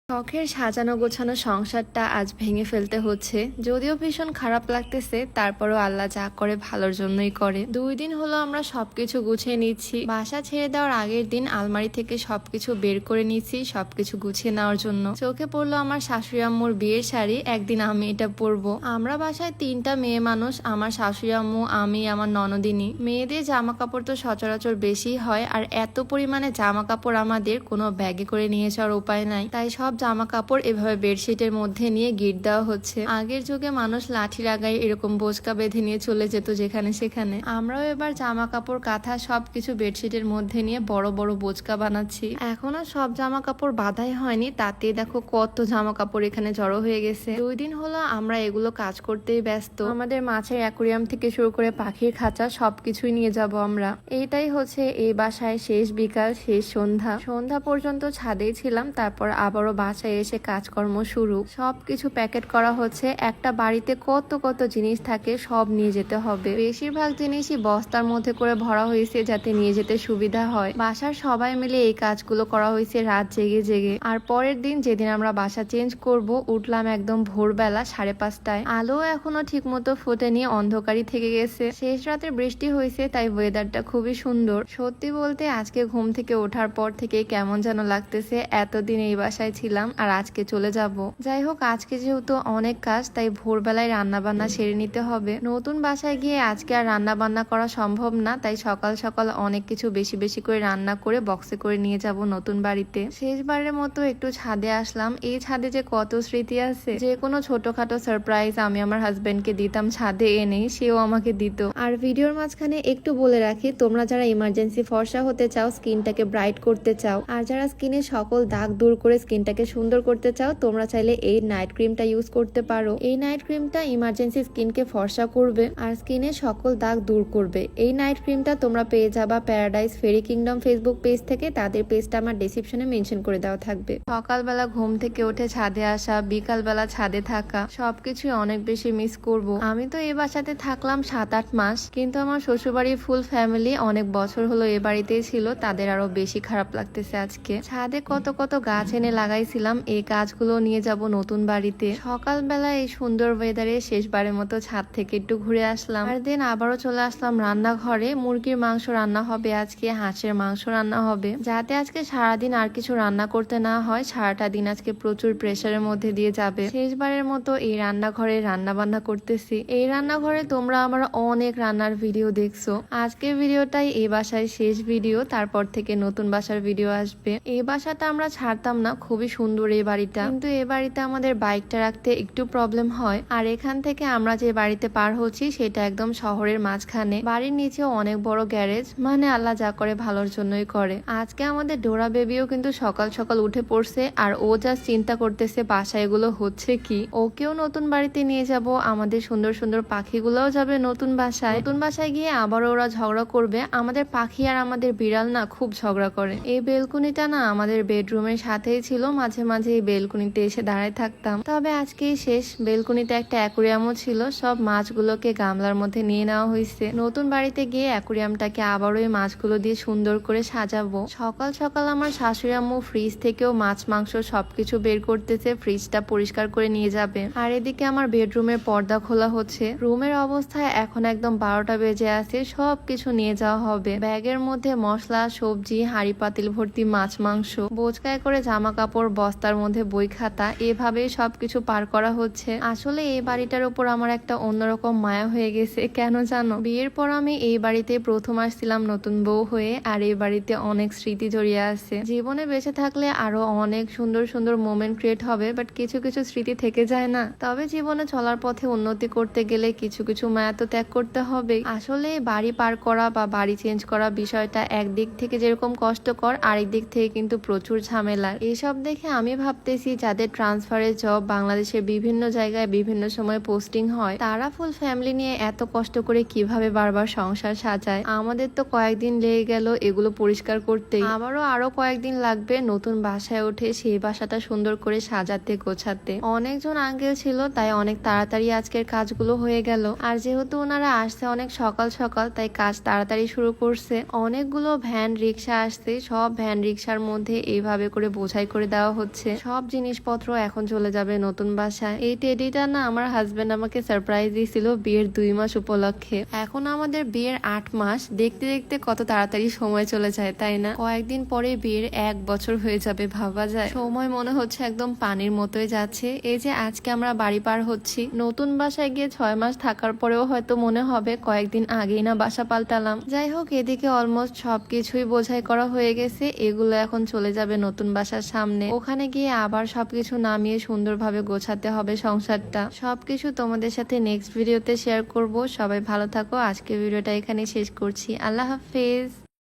শখের সাজানো গোছানো সংসারটা আজ ভেঙে ফেলতে হচ্ছে। যদিও ভীষণ খারাপ লাগতেছে, তারপরও আল্লাহ যা করে ভালোর জন্যই করে। 2 দিন হলো আমরা সবকিছু গুছিয়ে নিচ্ছি। বাসা ছেড়ে দেওয়ার আগের দিন আলমারি থেকে সবকিছু বের করে নিচ্ছি সবকিছু গুছিয়ে নেওয়ার জন্য। চোখে পড়লো আমার শাশুড়ি আম্মুর বিয়ের শাড়ি, একদিন আমি এটা পরবো। আমরা বাসায় 3টা মেয়ে মানুষ, আমার শাশুড়ি আম্মু, আমি, আমার ননদিনী। মেয়েদের জামা কাপড় তো সচরাচর বেশি হয়, আর এত পরিমাণে জামা কাপড় আমাদের কোনো ব্যাগে করে নিয়ে যাওয়ার উপায় নাই, তাই সব জামা কাপড় এভাবে বেডশিটের মধ্যে নিয়ে গিট দেওয়া হচ্ছে। আগের যুগে মানুষ লাঠি লাগাই এরকম বোচকা বেঁধে নিয়ে চলে যেত যেখানে সেখানে। আমরাও এবার জামা কাপড় কাঁথা সবকিছু বেডশিটের মধ্যে নিয়ে বড় বড় বোচকা বানাচ্ছি। এখনো সব জামা কাপড় বাঁধাই হয়নি, তাতে দেখো কত জামা কাপড় এখানে জড়ো হয়ে গেছে। 2 দিন হলো আমরা এগুলো কাজ করতেই ব্যস্ত। আমাদের মাছের অ্যাকুরিয়াম থেকে শুরু করে পাখির খাঁচা সবকিছুই নিয়ে যাব আমরা। এইটাই হচ্ছে এই বাসায় শেষ বিকাল, শেষ সন্ধ্যা পর্যন্ত ছাদেই ছিলাম, তারপর আবারও বাসায় এসে কাজকর্ম শুরু। সবকিছু প্যাকেট করা হচ্ছে। একটা বাড়িতে কত কত জিনিস থাকে, সব নিয়ে যেতে হবে। বেশিরভাগ জিনিসই বস্তার মধ্যে করে ভরা হয়েছে যাতে নিয়ে যেতে সুবিধা হয়। বাসার সবাই মিলে এই কাজগুলো করা হয়েছে রাত জেগে জেগে। আর পরের দিন যেদিন আমরা বাসা চেঞ্জ করব, উঠলাম একদম ভোরবেলা 5:30টায়। আলো এখনো ঠিক মতো ফোটেনি, অন্ধকারই থেকে গেছে। শেষ রাতে বৃষ্টি হয়েছে, তাই ওয়েদারটা খুবই সুন্দর। সত্যি বলতে আজকে ঘুম থেকে ওঠার পর থেকে কেমন যেন লাগতেছে, এতদিন এই বাসায় ছিলাম আর আজকে চলে যাব। যাই হোক, আজকে যেহেতু অনেক কাজ, তাই ভোরবেলায় রান্না বান্না সেরে নিতে হবে। নতুন বাসায় গিয়ে আজকে আর রান্না বান্না করা সম্ভব না, তাই সকাল সকাল অনেক কিছু বেশি বেশি করে রান্না করে বক্সে করে নিয়ে যাব নতুন বাড়িতে। শেষবারের মতো একটু ছাদে আসলাম। এই ছাদে যে কত স্মৃতি আছে। যে কোনো ছোটখাটো সারপ্রাইজ আমি আমার হাজবেন্ডকে দিতাম ছাদে এনে, সেও আমাকে দিত। আর ভিডিওর মাঝখানে একটু বলে রাখি, তোমরা যারা ইমার্জেন্সি ফর্সা হতে চাও, স্কিনটাকে ব্রাইট করতে চাও, আর যারা স্কিনের সকল দাগ দূর করে স্কিনটাকে সুন্দর করতে চাও, তোমরা চাইলে এই নাইট ক্রিমটা ইউজ করতে পারো। এই নাইট ক্রিমটা ইমার্জেন্সি স্কিনকে ফর্সা করবে আর স্কিনের সকল দাগ দূর করবে। এই নাইট ক্রিমটা তোমরা পেয়ে যাবা প্যারাডাইস ফেরি কিংডম ফেসবুক পেজ থেকে। তাদের পেজটা আমার ডেসক্রিপশনে মেনশন করে দেওয়া থাকবে। সকালবেলা ঘুম থেকে উঠে ছাদে আসা, বিকালবেলা ছাদে থাকা, সবকিছু অনেক বেশি মিস করব। আমি তো এই বাসাতে থাকলাম 7-8 মাস, কিন্তু আমার শ্বশুরবাড়ির ফুল ফ্যামিলি অনেক বছর হলো এ বাড়িতেই ছিল, তাদের আরো বেশি খারাপ লাগতেছে আজকে। ছাদে কত কত গাছ এনে লাগাইছিলাম, এই গাছগুলো নিয়ে যাব নতুন বাড়িতে। সকালবেলা এই সুন্দর ওয়েদারে শেষবারের মতো ছাদ থেকে একটু ঘুরে আসলাম, আর দেন আবারও চলে আসলাম রান্নাঘরে। মুরগির মাংস রান্না হবে আজকে, হাঁসের মাংস রান্না হবে, যাতে আজকে সারাদিন আর কিছু রান্না করতে না হয়। সারাটা দিন আজকে প্রচুর প্রেসারের মধ্যে দিয়ে যাবে। শেষবারের মতো এই রান্নাঘরে রান্না বান্না করতেছি। এই রান্নাঘরে তোমরা আমার অনেক রান্নার ভিডিও দেখছো। আজকের ভিডিওটাই এই বাসায় শেষ ভিডিও, তারপর থেকে নতুন বাসার ভিডিও আসবে। এই বাসাটা আমরা ছাড়তাম না, খুবই সুন্দর এই বাড়িটা, কিন্তু এই বাড়িতে আমাদের বাইকটা রাখতে একটু প্রবলেম হয়। আর এখান থেকে আমরা যে বাড়িতে পার হচ্ছি সেটা একদম শহরের মাঝখানে। বাড়ির নিচেও অনেক বড় গ্যারেজ, মানে আল্লাহ যা করে ভালোর জন্যই করে। আজকে আমাদের ডোরা বেবিও কিন্তু সকাল সকাল উঠে পড়ছে, আর ও যা চিন্তা করতেছে বাসায় এগুলো হচ্ছে কি। ওকেও নতুন বাড়িতে নিয়ে যাব, আমাদের সুন্দর সুন্দর পাখিগুলোও যাবে নতুন বাসায়। নতুন বাসায় গিয়ে আবার ওরা ঝগড়া করবে। আমাদের পাখি আর আমাদের বিড়াল না খুব ঝগড়া করে। এই বেলকুনিটা না আমাদের বেডরুমের সাথেই ছিল, মাঝে মাঝে এই বেলকুনিতে এসে দাঁড়ায় থাকতাম। তবে আজকেই শেষ। বেলকুনিতে একটা অ্যাকুরিয়ামও ছিল, সব মাছগুলোকে গামলার মধ্যে নিয়ে নেওয়া হয়েছে। নতুন বাড়িতে গিয়ে অ্যাকুরিয়ামটাকে আবারও এই মাছগুলো দিয়ে সুন্দর করে সাজাবো। সকাল সকাল আমার শাশুড়ি আম্মু ফ্রিজ থেকেও মাছ মাংস সবকিছু বের করতেছে, ফ্রিজটা পরিষ্কার করে নিয়ে যাবে। আর এদিকে আমার বেডরুমের পর্দা খোলা হচ্ছে। রুমের অবস্থা এখন একদম 12টা বেজে আছে, সবকিছু নিয়ে যাওয়া হবে। ব্যাগের মধ্যে মশলা, সবজি, হাঁড়ি পাতিল ভর্তি মাছ মাংস, বোচকায় করে জামা কাপড়, বস্তার মধ্যে বই খাতা, এভাবে সবকিছু পার করা হচ্ছে। আসলে এই বাড়িটার উপর আমার একটা অন্যরকম মায়া হয়ে গেছে, কেন জানো? বিয়ের পর আমি এই বাড়িতে প্রথম আসছিলাম নতুন বউ হয়ে, আর এই বাড়িতে অনেক স্মৃতি জড়িয়ে আছে। জীবনে বেঁচে থাকলে আরো অনেক সুন্দর সুন্দর মোমেন্ট ক্রিয়েট হবে, বাট কিছু কিছু স্মৃতি থেকে যায় না। তবে জীবনে চলার পথে উন্নতি করতে গেলে কিছু কিছু মায়া তো ত্যাগ করতে হবে। আসলে বাড়ি পার করা বা বাড়ি চেঞ্জ করা বিষয়টা একদিক থেকে যেরকম কষ্টকর, আরেক দিক থেকে কিন্তু প্রচুর ঝামেলার। এসব দেখে আমি ভাবতেছি যাদের ট্রান্সফারের জব বাংলাদেশের বিভিন্ন জায়গায় বিভিন্ন সময় পোস্টিং হয়, তারা ফুল ফ্যামিলি নিয়ে এত কষ্ট করে কিভাবে বারবার সংসার সাজায়। আমাদের তো কয়েকদিন লেগে গেল এগুলো পরিষ্কার করতে, আরো কয়েকদিন লাগবে নতুন বাসায় উঠে সেই বাসাটা সুন্দর করে সাজাতে গোছাতে। অনেকজন আঙ্কেল ছিল, তাই অনেক তাড়াতাড়ি আজকের কাজগুলো হয়ে গেল। আর যেহেতু ওনারা আসছে অনেক সকাল সকাল, তাই কাজ তাড়াতাড়ি শুরু করছে। অনেকগুলো ভ্যান রিক্সা আসছে, সব ভ্যান রিক্সার মধ্যে এইভাবে করে বোঝাই করে দেওয়া হচ্ছে। সব জিনিসপত্র এখন চলে যাবে নতুন বাসায়। এই টেডিটা না আমার হাজবেন্ড আমাকে সারপ্রাইজ দিয়েছিল বিয়ের 2 মাস উপলক্ষে। এখন আমাদের বিয়ের 8 মাস। দেখতে দেখতে কত তাড়াতাড়ি সময় চলে যায়, তাই না? কয়েকদিন পরে বিয়ের 1 বছর হয়ে যাবে, ভাবা যায়? সময় মনে হচ্ছে একদম পানির মতোই যাচ্ছে। এই যে আজকে আমরা বাড়ি পার হচ্ছি, নতুন বাসায় গিয়ে 6 মাস থাকার পরেও হয়তো মনে হবে কয়েকদিন আগেই না বাসা পাল্টালাম। যাই হোক, এদিকে অলমোস্ট সবকিছুই বোঝাই করা হয়ে গেছে। এগুলো এখন চলে যাবে নতুন বাসার সামনে। ওখানে গিয়ে আবার সবকিছু নামিয়ে সুন্দরভাবে গোছাতে হবে সংসারটা। সবকিছু তোমাদের সাথে নেক্সট ভিডিওতে শেয়ার করব। সবাই ভালো থাকো। আজকে ভিডিওটা এখানে শেষ করছি। আল্লাহ হাফেজ।